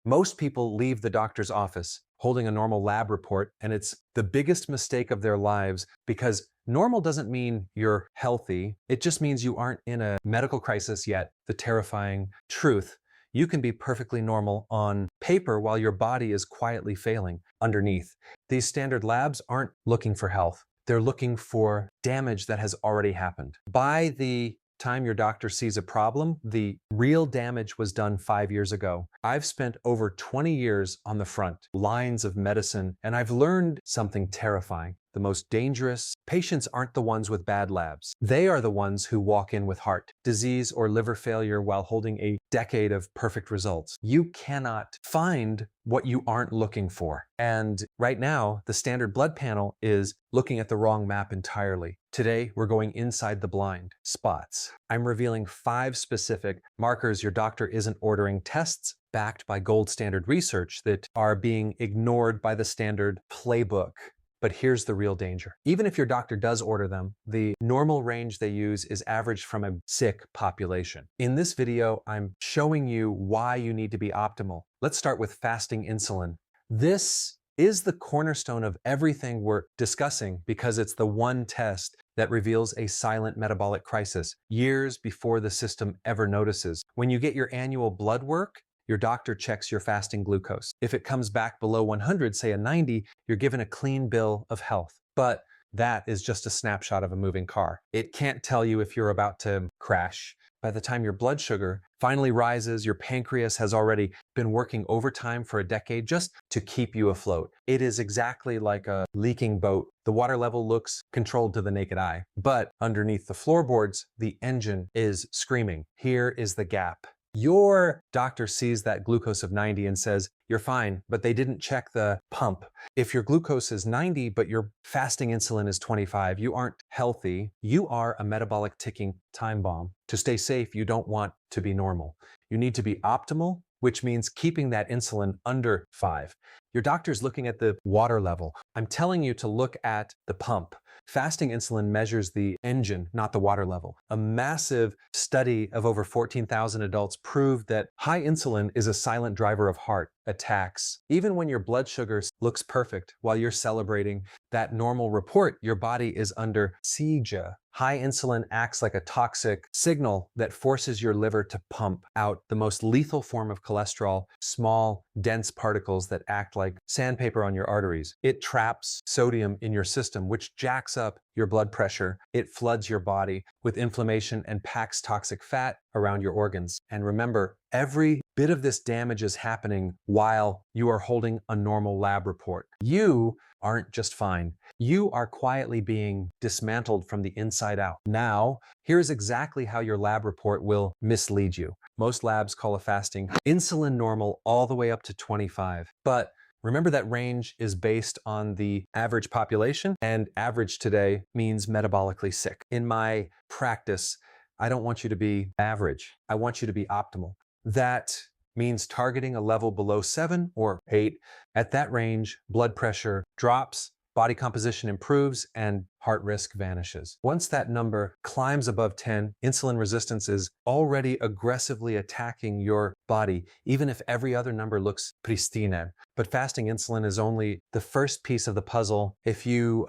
Most people leave the doctor's office holding a normal lab report, and it's the biggest mistake of their lives because normal doesn't mean you're healthy. It just means you aren't in a medical crisis yet. The terrifying truth: you can be perfectly normal on paper while your body is quietly failing underneath. These standard labs aren't looking for health. They're looking for damage that has already happened. By the time your doctor sees a problem, the real damage was done 5 years ago. I've spent over 20 years on the front lines of medicine, and I've learned something terrifying. The most dangerous patients aren't the ones with bad labs. They are the ones who walk in with heart disease or liver failure while holding a decade of perfect results. You cannot find what you aren't looking for. And right now, the standard blood panel is looking at the wrong map entirely. Today, we're going inside the blind spots. I'm revealing 5 specific markers your doctor isn't ordering, tests backed by gold standard research that are being ignored by the standard playbook. But here's the real danger. Even if your doctor does order them, the normal range they use is averaged from a sick population. In this video, I'm showing you why you need to be optimal. Let's start with fasting insulin. This is the cornerstone of everything we're discussing because it's the one test that reveals a silent metabolic crisis years before the system ever notices. When you get your annual blood work, your doctor checks your fasting glucose. If it comes back below 100, say a 90, you're given a clean bill of health. But that is just a snapshot of a moving car. It can't tell you if you're about to crash. By the time your blood sugar finally rises, your pancreas has already been working overtime for a decade just to keep you afloat. It is exactly like a leaking boat. The water level looks controlled to the naked eye, but underneath the floorboards, the engine is screaming. Here is the gap. Your doctor sees that glucose of 90 and says, you're fine, but they didn't check the pump. If your glucose is 90, but your fasting insulin is 25, you aren't healthy. You are a metabolic ticking time bomb. To stay safe, you don't want to be normal. You need to be optimal, which means keeping that insulin under 5. Your doctor's looking at the water level. I'm telling you to look at the pump. Fasting insulin measures the engine, not the water level. A massive study of over 14,000 adults proved that high insulin is a silent driver of heart attacks. Even when your blood sugar looks perfect while you're celebrating that normal report, your body is under siege. High insulin acts like a toxic signal that forces your liver to pump out the most lethal form of cholesterol, small, dense particles that act like sandpaper on your arteries. It traps sodium in your system, which jacks up your blood pressure. It floods your body with inflammation and packs toxic fat around your organs. And remember, every bit of this damage is happening while you are holding a normal lab report. You aren't just fine. You are quietly being dismantled from the inside out. Now, here's exactly how your lab report will mislead you. Most labs call a fasting insulin normal all the way up to 25. But remember that range is based on the average population, and average today means metabolically sick. In my practice, I don't want you to be average. I want you to be optimal. That means targeting a level below 7 or 8. At that range, blood pressure drops, body composition improves, and heart risk vanishes. Once that number climbs above 10, insulin resistance is already aggressively attacking your body, even if every other number looks pristine. But fasting insulin is only the first piece of the puzzle. If you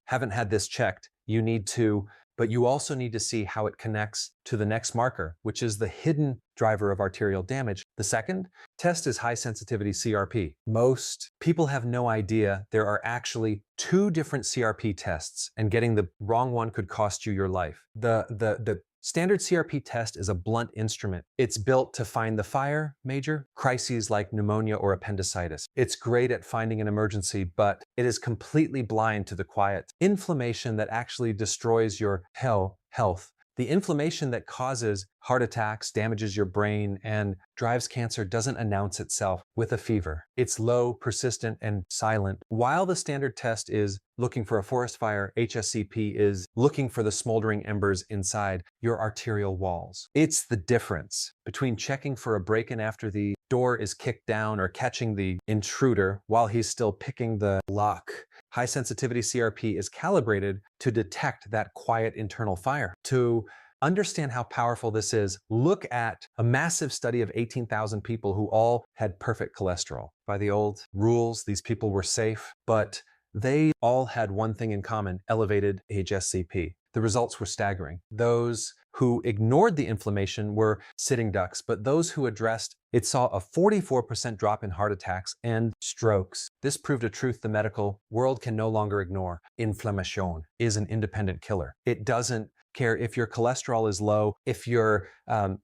haven't had this checked, but you also need to see how it connects to the next marker, which is the hidden driver of arterial damage. The second test is high sensitivity CRP. Most people have no idea there are actually 2 different CRP tests, and getting the wrong one could cost you your life. The standard CRP test is a blunt instrument. It's built to find the fire major crises like pneumonia or appendicitis. It's great at finding an emergency, but it is completely blind to the quiet inflammation that actually destroys your health. The inflammation that causes heart attacks, damages your brain, and drives cancer doesn't announce itself with a fever. It's low, persistent, and silent. While the standard test is looking for a forest fire, HSCP is looking for the smoldering embers inside your arterial walls. It's the difference between checking for a break-in after the door is kicked down or catching the intruder while he's still picking the lock. High sensitivity CRP is calibrated to detect that quiet internal fire, to understand how powerful this is. Look at a massive study of 18,000 people who all had perfect cholesterol. By the old rules, these people were safe, but they all had one thing in common: elevated HSCP. The results were staggering. Those who ignored the inflammation were sitting ducks, but those who addressed it saw a 44% drop in heart attacks and strokes. This proved a truth the medical world can no longer ignore. Inflammation is an independent killer. It doesn't care if your cholesterol is low, if your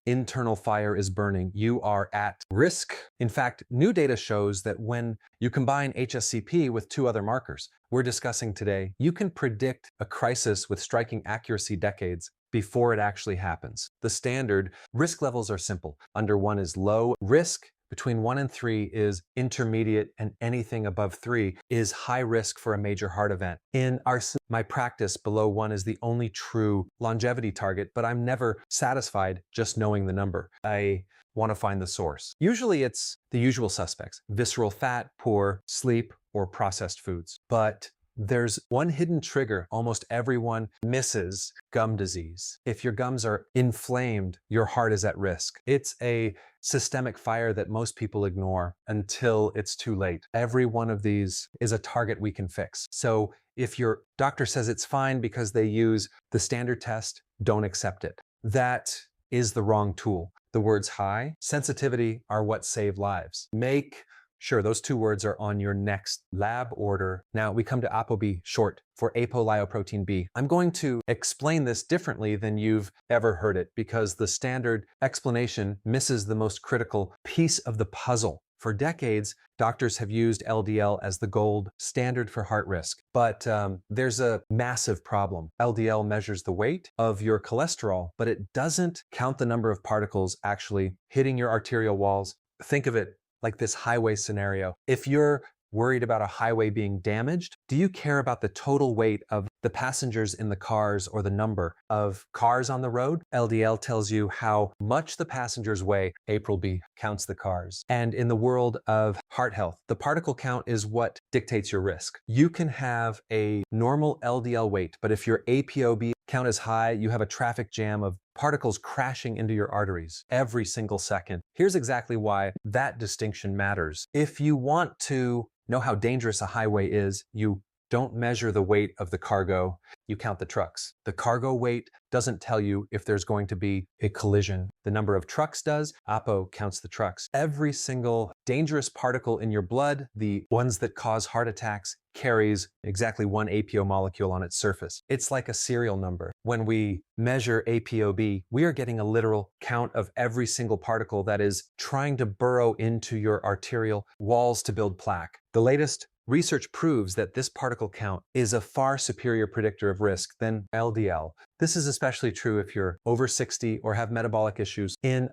internal fire is burning, you are at risk. In fact, new data shows that when you combine HSCP with two other markers we're discussing today, you can predict a crisis with striking accuracy decades before it actually happens. The standard risk levels are simple. Under 1 is low risk, between 1 and 3 is intermediate, and anything above 3 is high risk for a major heart event. In my practice, below 1 is the only true longevity target, but I'm never satisfied just knowing the number. I want to find the source. Usually it's the usual suspects: visceral fat, poor sleep, or processed foods. But there's one hidden trigger almost everyone misses: gum disease. If your gums are inflamed, your heart is at risk. It's a systemic fire that most people ignore until it's too late. Every one of these is a target we can fix. So if your doctor says it's fine because they use the standard test, don't accept it. That is the wrong tool. The words high, sensitivity are what save lives. Make sure those two words are on your next lab order. Now we come to ApoB, short for apolipoprotein B. I'm going to explain this differently than you've ever heard it because the standard explanation misses the most critical piece of the puzzle. For decades, doctors have used LDL as the gold standard for heart risk. But there's a massive problem. LDL measures the weight of your cholesterol, but it doesn't count the number of particles actually hitting your arterial walls. Think of it like this highway scenario. If you're worried about a highway being damaged, do you care about the total weight of the passengers in the cars or the number of cars on the road? LDL tells you how much the passengers weigh. ApoB counts the cars. And in the world of heart health, the particle count is what dictates your risk. You can have a normal LDL weight, but if your ApoB count is high, you have a traffic jam of particles crashing into your arteries every single second. Here's exactly why that distinction matters. If you want to know how dangerous a highway is, you don't measure the weight of the cargo, you count the trucks. The cargo weight doesn't tell you if there's going to be a collision. The number of trucks does. Apo counts the trucks. Every single dangerous particle in your blood, the ones that cause heart attacks, carries exactly one APO molecule on its surface. It's like a serial number. When we measure ApoB, we are getting a literal count of every single particle that is trying to burrow into your arterial walls to build plaque. The latest research proves that this particle count is a far superior predictor of risk than LDL. This is especially true if you're over 60 or have metabolic issues. In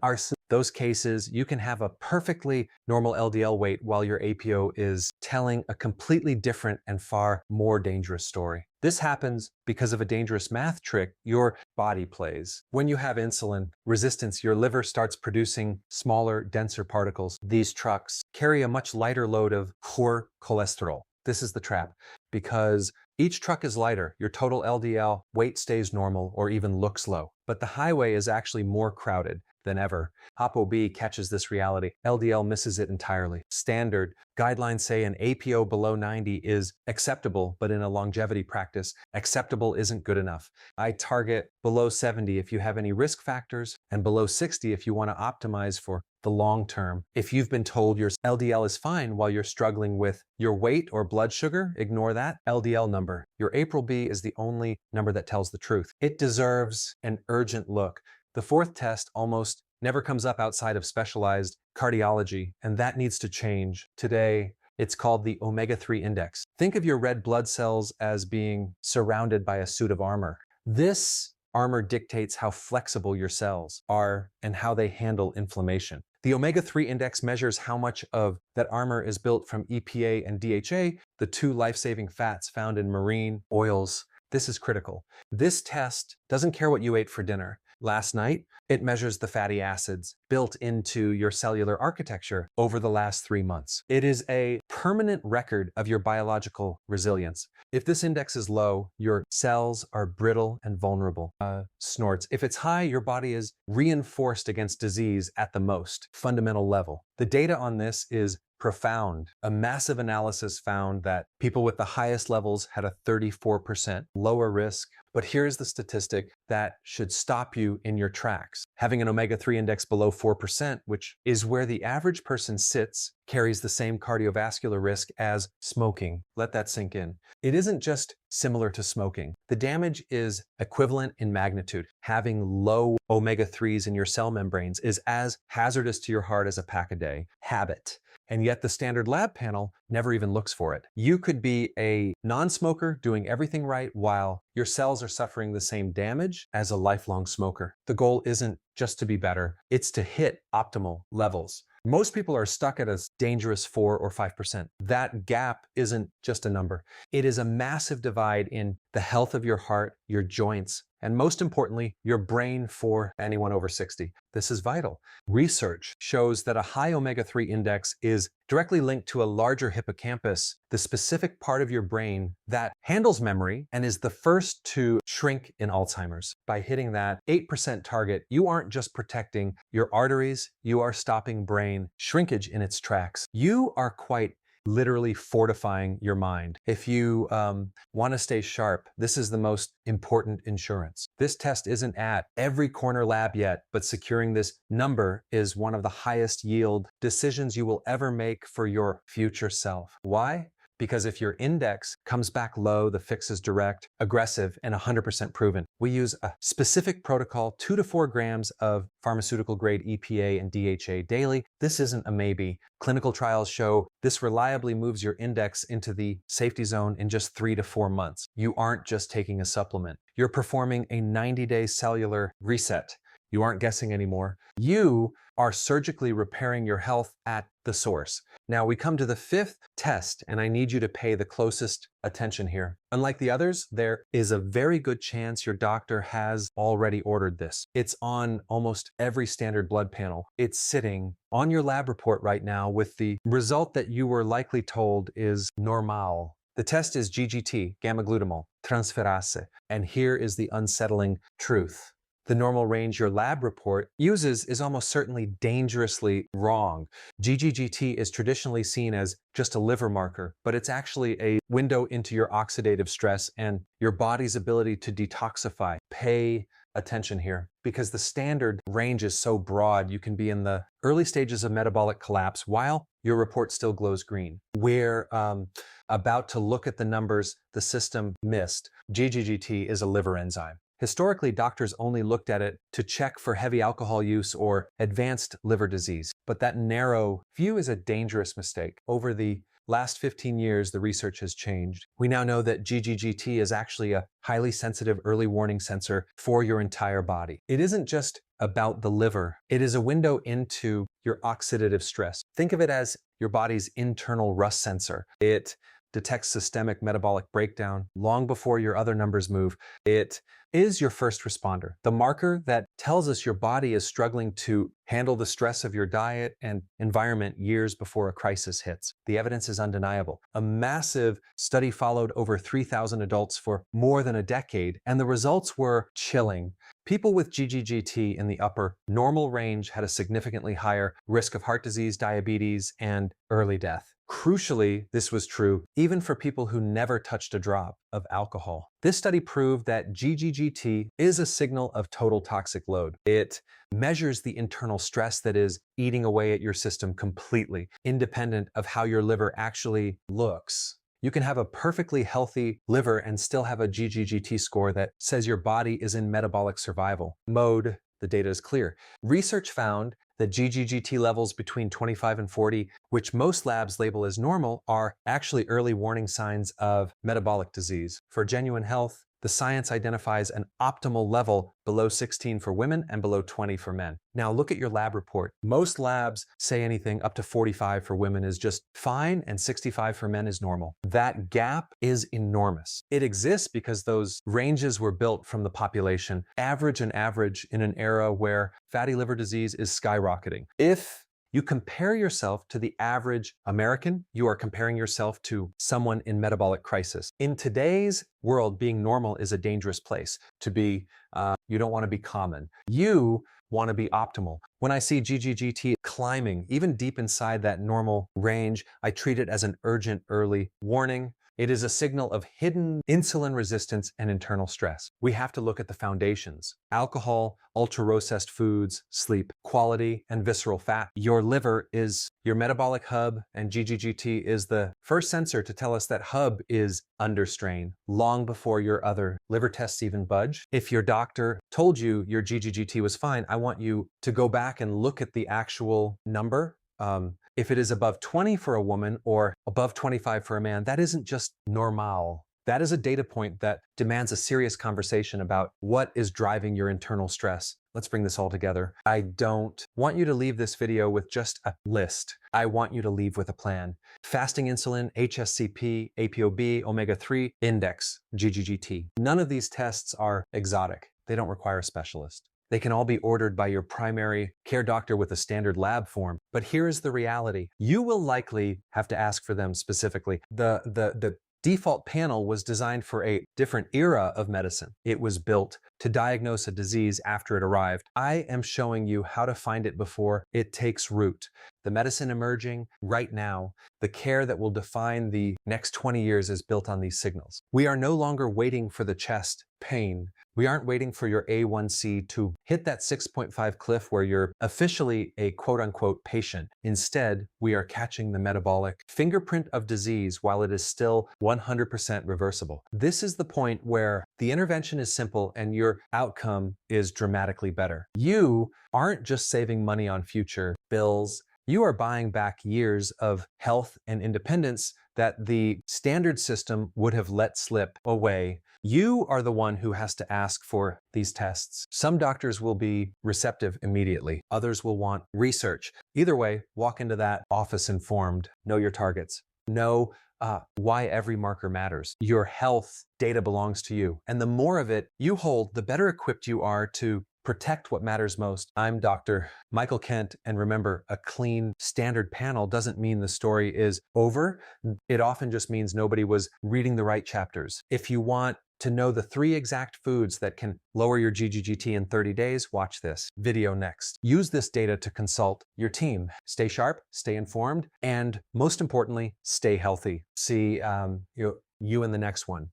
those cases, you can have a perfectly normal LDL weight while your APO is telling a completely different and far more dangerous story. This happens because of a dangerous math trick your body plays. When you have insulin resistance, your liver starts producing smaller, denser particles. These trucks carry a much lighter load of poor cholesterol. This is the trap. Because each truck is lighter, your total LDL weight stays normal or even looks low. But the highway is actually more crowded than ever. ApoB catches this reality. LDL misses it entirely. Standard guidelines say an APO below 90 is acceptable, but in a longevity practice, acceptable isn't good enough. I target below 70 if you have any risk factors, and below 60 if you want to optimize for the long term. If you've been told your LDL is fine while you're struggling with your weight or blood sugar, ignore that LDL number. Your ApoB is the only number that tells the truth. It deserves an urgent look. The fourth test almost never comes up outside of specialized cardiology, and that needs to change. Today, it's called the omega-3 index. Think of your red blood cells as being surrounded by a suit of armor. This armor dictates how flexible your cells are and how they handle inflammation. The omega-3 index measures how much of that armor is built from EPA and DHA, the two life-saving fats found in marine oils. This is critical. This test doesn't care what you ate for dinner. last night. It measures the fatty acids built into your cellular architecture over the last 3 months. It is a permanent record of your biological resilience. If this index is low, your cells are brittle and vulnerable. Snorts. If it's high, your body is reinforced against disease at the most fundamental level. The data on this is profound. A massive analysis found that people with the highest levels had a 34% lower risk. But here's the statistic that should stop you in your tracks. Having an omega-3 index below 4%, which is where the average person sits, carries the same cardiovascular risk as smoking. Let that sink in. It isn't just similar to smoking. The damage is equivalent in magnitude. Having low omega-3s in your cell membranes is as hazardous to your heart as a pack a day. Habit. And yet the standard lab panel never even looks for it. You could be a non-smoker doing everything right while your cells are suffering the same damage as a lifelong smoker. The goal isn't just to be better, it's to hit optimal levels. Most people are stuck at a dangerous 4 or 5%. That gap isn't just a number. It is a massive divide in the health of your heart, your joints, and most importantly, your brain for anyone over 60. This is vital. Research shows that a high omega-3 index is directly linked to a larger hippocampus, the specific part of your brain that handles memory and is the first to shrink in Alzheimer's. By hitting that 8% target, you aren't just protecting your arteries, you are stopping brain shrinkage in its tracks. You are quite literally fortifying your mind. If you want to stay sharp, this is the most important insurance. This test isn't at every corner lab yet, but securing this number is one of the highest yield decisions you will ever make for your future self. Why? Because if your index comes back low, the fix is direct, aggressive, and 100% proven. We use a specific protocol, 2 to 4 grams of pharmaceutical grade EPA and DHA daily. This isn't a maybe. Clinical trials show this reliably moves your index into the safety zone in just 3 to 4 months. You aren't just taking a supplement. You're performing a 90-day cellular reset. You aren't guessing anymore. You are surgically repairing your health at the source. Now we come to the 5th test, and I need you to pay the closest attention here. Unlike the others, there is a very good chance your doctor has already ordered this. It's on almost every standard blood panel. It's sitting on your lab report right now with the result that you were likely told is normal. The test is GGT, gamma-glutamyl transferase, and here is the unsettling truth. The normal range your lab report uses is almost certainly dangerously wrong. GGGT is traditionally seen as just a liver marker, but it's actually a window into your oxidative stress and your body's ability to detoxify. Pay attention here, because the standard range is so broad, you can be in the early stages of metabolic collapse while your report still glows green. We're about to look at the numbers the system missed. GGGT is a liver enzyme. Historically, doctors only looked at it to check for heavy alcohol use or advanced liver disease. But that narrow view is a dangerous mistake. Over the last 15 years, the research has changed. We now know that GGGT is actually a highly sensitive early warning sensor for your entire body. It isn't just about the liver. It is a window into your oxidative stress. Think of it as your body's internal rust sensor. It detects systemic metabolic breakdown long before your other numbers move. It is your first responder, the marker that tells us your body is struggling to handle the stress of your diet and environment years before a crisis hits. The evidence is undeniable. A massive study followed over 3,000 adults for more than a decade, and the results were chilling. People with GGGT in the upper normal range had a significantly higher risk of heart disease, diabetes, and early death. Crucially, this was true even for people who never touched a drop of alcohol. This study proved that GGGT is a signal of total toxic load. It measures the internal stress that is eating away at your system completely, independent of how your liver actually looks. You can have a perfectly healthy liver and still have a GGGT score that says your body is in metabolic survival mode. The data is clear. Research found that GGGT levels between 25 and 40, which most labs label as normal, are actually early warning signs of metabolic disease. For genuine health, The science identifies an optimal level below 16 for women and below 20 for men. Now look at your lab report. Most labs say anything up to 45 for women is just fine and 65 for men is normal. That gap is enormous. It exists because those ranges were built from the population, average and average, in an era where fatty liver disease is skyrocketing. If you compare yourself to the average American, you are comparing yourself to someone in metabolic crisis. In today's world, being normal is a dangerous place to be. You don't want to be common. You want to be optimal. When I see GGGT climbing, even deep inside that normal range, I treat it as an urgent early warning. It is a signal of hidden insulin resistance and internal stress. We have to look at the foundations: alcohol, ultra-processed foods, sleep, quality, and visceral fat. Your liver is your metabolic hub, and GGGT is the first sensor to tell us that hub is under strain long before your other liver tests even budge. If your doctor told you your GGGT was fine, I want you to go back and look at the actual number. If it is above 20 for a woman or above 25 for a man, that isn't just normal. That is a data point that demands a serious conversation about what is driving your internal stress. Let's bring this all together. I don't want you to leave this video with just a list. I want you to leave with a plan. Fasting insulin, HSCP, ApoB, omega-3, index, GGGT. None of these tests are exotic. They don't require a specialist. They can all be ordered by your primary care doctor with a standard lab form. But here is the reality. You will likely have to ask for them specifically. The default panel was designed for a different era of medicine. It was built to diagnose a disease after it arrived. I am showing you how to find it before it takes root. The medicine emerging right now, the care that will define the next 20 years is built on these signals. We are no longer waiting for the chest pain. We aren't waiting for your A1C to hit that 6.5 cliff where you're officially a quote-unquote patient. Instead, we are catching the metabolic fingerprint of disease while it is still 100% reversible. This is the point where the intervention is simple and your outcome is dramatically better. You aren't just saving money on future bills. You are buying back years of health and independence that the standard system would have let slip away. You are the one who has to ask for these tests. Some doctors will be receptive immediately. Others will want research. Either way, walk into that office informed. Know your targets. Know why every marker matters. Your health data belongs to you. And the more of it you hold, the better equipped you are to protect what matters most. I'm Dr. Michael Kent, and remember, a clean standard panel doesn't mean the story is over. It often just means nobody was reading the right chapters. If you want to know the 3 exact foods that can lower your GGGT in 30 days, watch this video next. Use this data to consult your team. Stay sharp, stay informed, and most importantly, stay healthy. See you in the next one.